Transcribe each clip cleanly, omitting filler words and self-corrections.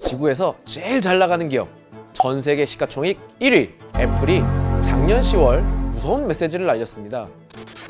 지구에서 제일 잘 나가는 기업, 전 세계 시가총액 1위 애플이 작년 10월 무서운 메시지를 날렸습니다.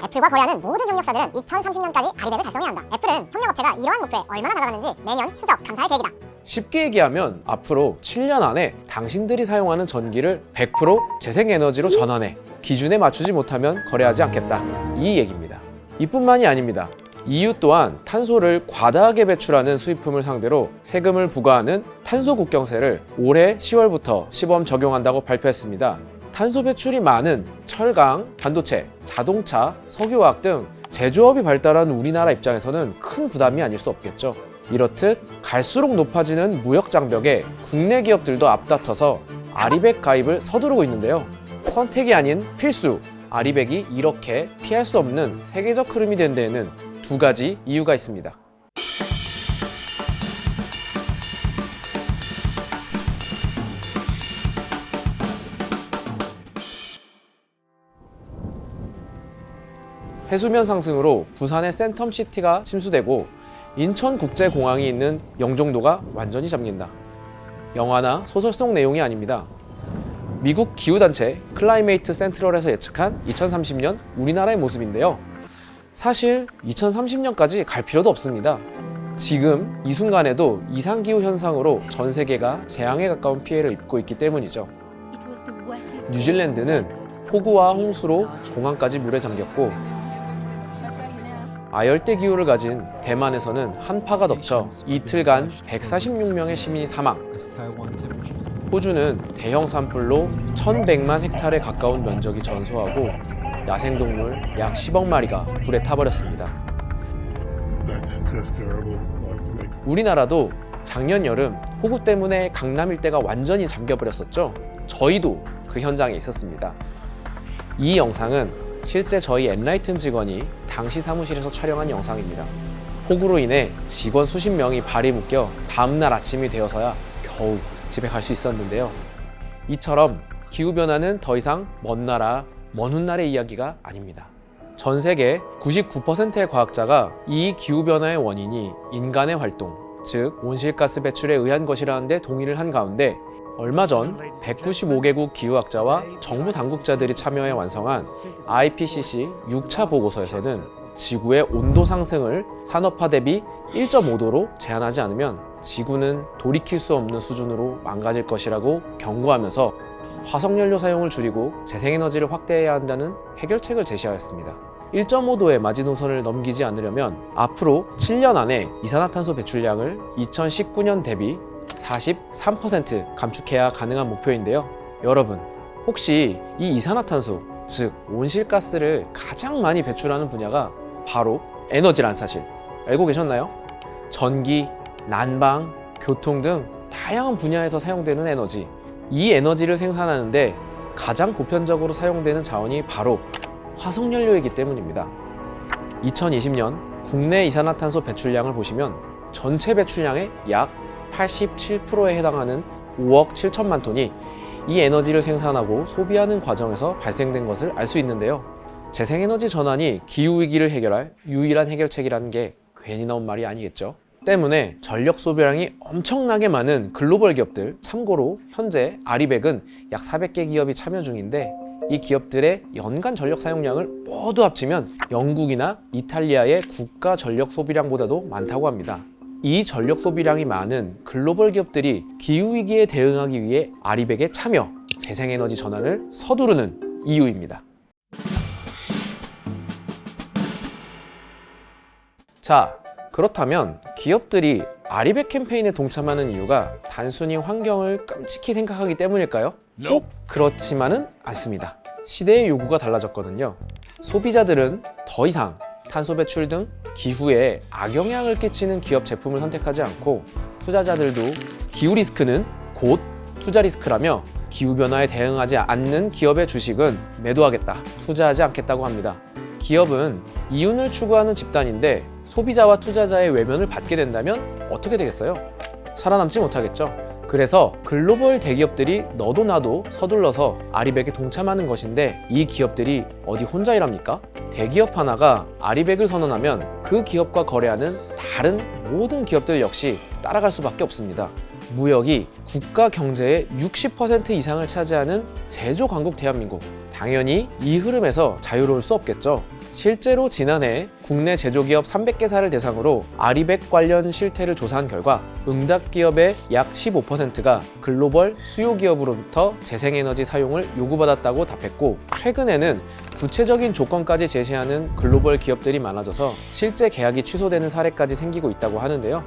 애플과 거래하는 모든 협력사들은 2030년까지 아리백을 달성해야 한다. 애플은 협력업체가 이러한 목표에 얼마나 다가갔는지 매년 추적 감사할 계획이다. 쉽게 얘기하면 앞으로 7년 안에 당신들이 사용하는 전기를 100% 재생에너지로 전환해 기준에 맞추지 못하면 거래하지 않겠다, 이 얘기입니다. 이뿐만이 아닙니다. EU 또한 탄소를 과다하게 배출하는 수입품을 상대로 세금을 부과하는 탄소 국경세를 올해 10월부터 시범 적용한다고 발표했습니다. 탄소 배출이 많은 철강, 반도체, 자동차, 석유화학 등 제조업이 발달한 우리나라 입장에서는 큰 부담이 아닐 수 없겠죠. 이렇듯 갈수록 높아지는 무역 장벽에 국내 기업들도 앞다퉈서 아리백 가입을 서두르고 있는데요. 선택이 아닌 필수, 아리백이 이렇게 피할 수 없는 세계적 흐름이 된 데에는 두 가지 이유가 있습니다. 해수면 상승으로 부산의 센텀시티가 침수되고 인천국제공항이 있는 영종도가 완전히 잠긴다. 영화나 소설 속 내용이 아닙니다. 미국 기후단체 클라이메이트 센트럴에서 예측한 2030년 우리나라의 모습인데요. 사실 2030년까지 갈 필요도 없습니다. 지금 이 순간에도 이상기후 현상으로 전 세계가 재앙에 가까운 피해를 입고 있기 때문이죠. 뉴질랜드는 폭우와 홍수로 공항까지 물에 잠겼고, 아열대 기후를 가진 대만에서는 한파가 덮쳐 이틀간 146명의 시민이 사망. 호주는 대형 산불로 1100만 헥타르에 가까운 면적이 전소하고 야생동물 약 10억 마리가 불에 타버렸습니다. 우리나라도 작년 여름 폭우 때문에 강남 일대가 완전히 잠겨버렸었죠. 저희도 그 현장에 있었습니다. 이 영상은 실제 저희 엔라이튼 직원이 당시 사무실에서 촬영한 영상입니다. 폭우로 인해 직원 수십 명이 발이 묶여 다음날 아침이 되어서야 겨우 집에 갈 수 있었는데요. 이처럼 기후변화는 더 이상 먼 나라, 먼 훗날의 이야기가 아닙니다. 전 세계 99%의 과학자가 이 기후변화의 원인이 인간의 활동, 즉 온실가스 배출에 의한 것이라는 데 동의를 한 가운데 얼마 전 195개국 기후학자와 정부 당국자들이 참여해 완성한 IPCC 6차 보고서에서는 지구의 온도 상승을 산업화 대비 1.5도로 제한하지 않으면 지구는 돌이킬 수 없는 수준으로 망가질 것이라고 경고하면서 화석연료 사용을 줄이고 재생에너지를 확대해야 한다는 해결책을 제시하였습니다. 1.5도의 마지노선을 넘기지 않으려면 앞으로 7년 안에 이산화탄소 배출량을 2019년 대비 43% 감축해야 가능한 목표인데요. 여러분, 혹시 이 이산화탄소, 즉 온실가스를 가장 많이 배출하는 분야가 바로 에너지란 사실 알고 계셨나요? 전기, 난방, 교통 등 다양한 분야에서 사용되는 에너지, 이 에너지를 생산하는데 가장 보편적으로 사용되는 자원이 바로 화석연료이기 때문입니다. 2020년 국내 이산화탄소 배출량을 보시면 전체 배출량의 약 87%에 해당하는 5억 7천만 톤이 이 에너지를 생산하고 소비하는 과정에서 발생된 것을 알 수 있는데요. 재생에너지 전환이 기후위기를 해결할 유일한 해결책이라는 게 괜히 나온 말이 아니겠죠. 때문에 전력 소비량이 엄청나게 많은 글로벌 기업들, 참고로 현재 아리백은 약 400개 기업이 참여 중인데 이 기업들의 연간 전력 사용량을 모두 합치면 영국이나 이탈리아의 국가 전력 소비량보다도 많다고 합니다. 이 전력 소비량이 많은 글로벌 기업들이 기후위기에 대응하기 위해 아리백에 참여, 재생에너지 전환을 서두르는 이유입니다. 자, 그렇다면 기업들이 아리백 캠페인에 동참하는 이유가 단순히 환경을 끔찍히 생각하기 때문일까요? 꼭 그렇지만은 않습니다. 시대의 요구가 달라졌거든요. 소비자들은 더 이상 탄소 배출 등 기후에 악영향을 끼치는 기업 제품을 선택하지 않고, 투자자들도 기후 리스크는 곧 투자 리스크라며 기후변화에 대응하지 않는 기업의 주식은 매도하겠다, 투자하지 않겠다고 합니다. 기업은 이윤을 추구하는 집단인데 소비자와 투자자의 외면을 받게 된다면 어떻게 되겠어요? 살아남지 못하겠죠. 그래서 글로벌 대기업들이 너도 나도 서둘러서 아리백에 동참하는 것인데, 이 기업들이 어디 혼자 일합니까? 대기업 하나가 아리백을 선언하면 그 기업과 거래하는 다른 모든 기업들 역시 따라갈 수밖에 없습니다. 무역이 국가 경제의 60% 이상을 차지하는 제조 강국 대한민국. 당연히 이 흐름에서 자유로울 수 없겠죠. 실제로 지난해 국내 제조기업 300개사를 대상으로 아리백 관련 실태를 조사한 결과 응답 기업의 약 15%가 글로벌 수요 기업으로부터 재생에너지 사용을 요구받았다고 답했고, 최근에는 구체적인 조건까지 제시하는 글로벌 기업들이 많아져서 실제 계약이 취소되는 사례까지 생기고 있다고 하는데요.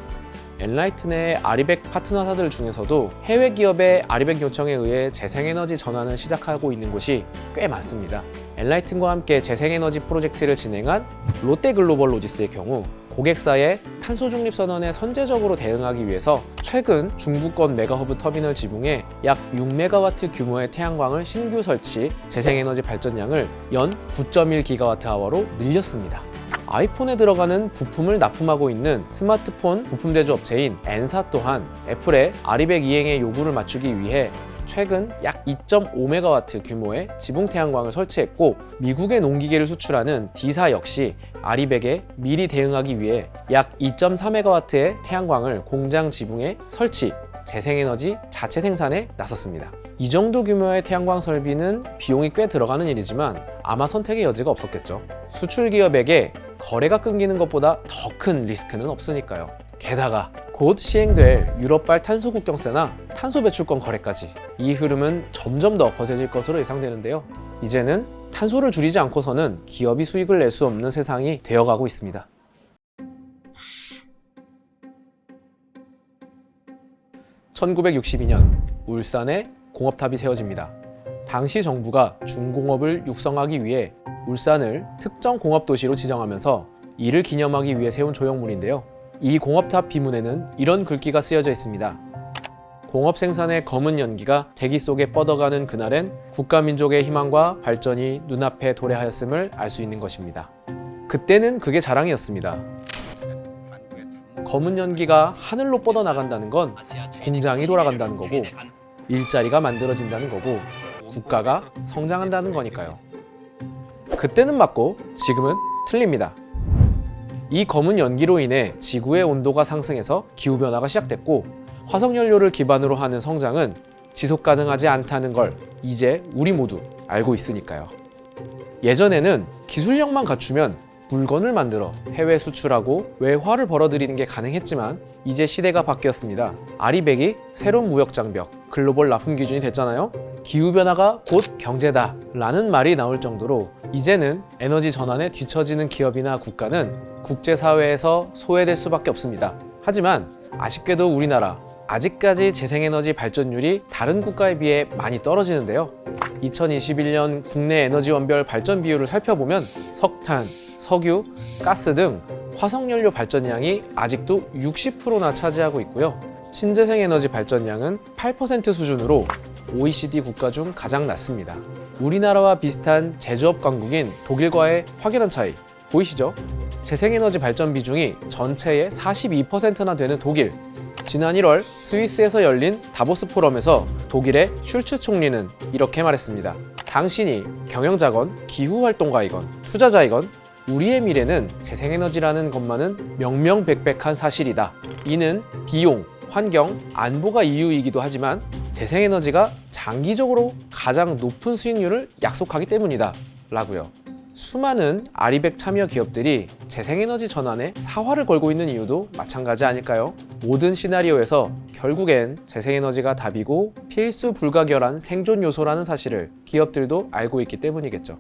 엔라이튼의 아리백 파트너사들 중에서도 해외 기업의 아리백 요청에 의해 재생에너지 전환을 시작하고 있는 곳이 꽤 많습니다. 엔라이튼과 함께 재생에너지 프로젝트를 진행한 롯데글로벌로지스의 경우 고객사의 탄소 중립 선언에 선제적으로 대응하기 위해서 최근 중부권 메가허브 터미널 지붕에 약 6메가와트 규모의 태양광을 신규 설치, 재생에너지 발전량을 연 9.1기가와트아워로 늘렸습니다. 아이폰에 들어가는 부품을 납품하고 있는 스마트폰 부품 제조 업체인 엔사 또한 애플의 아리백 이행의 요구를 맞추기 위해 최근 약 2.5메가와트 규모의 지붕 태양광을 설치했고, 미국의 농기계를 수출하는 D사 역시 아리백에 미리 대응하기 위해 약 2.4메가와트의 태양광을 공장 지붕에 설치, 재생에너지 자체 생산에 나섰습니다. 이 정도 규모의 태양광 설비는 비용이 꽤 들어가는 일이지만 아마 선택의 여지가 없었겠죠. 수출 기업에게 거래가 끊기는 것보다 더 큰 리스크는 없으니까요. 게다가 곧 시행될 유럽발 탄소 국경세나 탄소 배출권 거래까지, 이 흐름은 점점 더 거세질 것으로 예상되는데요. 이제는 탄소를 줄이지 않고서는 기업이 수익을 낼 수 없는 세상이 되어가고 있습니다. (1962년) 울산에 공업탑이 세워집니다. 당시 정부가 중공업을 육성하기 위해 울산을 특정 공업도시로 지정하면서 이를 기념하기 위해 세운 조형물인데요. 이 공업탑 비문에는 이런 글귀가 쓰여져 있습니다. 공업 생산의 검은 연기가 대기 속에 뻗어가는 그날엔 국가민족의 희망과 발전이 눈앞에 도래하였음을 알 수 있는 것입니다. 그때는 그게 자랑이었습니다. 검은 연기가 하늘로 뻗어나간다는 건 공장이 돌아간다는 거고, 일자리가 만들어진다는 거고, 국가가 성장한다는 거니까요. 그때는 맞고 지금은 틀립니다. 이 검은 연기로 인해 지구의 온도가 상승해서 기후변화가 시작됐고, 화석연료를 기반으로 하는 성장은 지속 가능하지 않다는 걸 이제 우리 모두 알고 있으니까요. 예전에는 기술력만 갖추면 물건을 만들어 해외 수출하고 외화를 벌어들이는 게 가능했지만 이제 시대가 바뀌었습니다. 아리백이 새로운 무역 장벽, 글로벌 납품 기준이 됐잖아요. 기후변화가 곧 경제다 라는 말이 나올 정도로 이제는 에너지 전환에 뒤처지는 기업이나 국가는 국제사회에서 소외될 수밖에 없습니다. 하지만 아쉽게도 우리나라 아직까지 재생에너지 발전율이 다른 국가에 비해 많이 떨어지는데요. 2021년 국내 에너지 원별 발전 비율을 살펴보면 석탄, 석유, 가스 등 화석연료 발전량이 아직도 60%나 차지하고 있고요. 신재생에너지 발전량은 8% 수준으로 OECD 국가 중 가장 낮습니다. 우리나라와 비슷한 제조업 강국인 독일과의 확연한 차이 보이시죠? 재생에너지 발전 비중이 전체의 42%나 되는 독일. 지난 1월 스위스에서 열린 다보스 포럼에서 독일의 슐츠 총리는 이렇게 말했습니다. 당신이 경영자건 기후활동가이건 투자자이건 우리의 미래는 재생에너지라는 것만은 명명백백한 사실이다. 이는 비용, 환경, 안보가 이유이기도 하지만 재생에너지가 장기적으로 가장 높은 수익률을 약속하기 때문이다 라고요. 수많은 아리백 참여 기업들이 재생에너지 전환에 사활을 걸고 있는 이유도 마찬가지 아닐까요? 모든 시나리오에서 결국엔 재생에너지가 답이고 필수 불가결한 생존 요소라는 사실을 기업들도 알고 있기 때문이겠죠.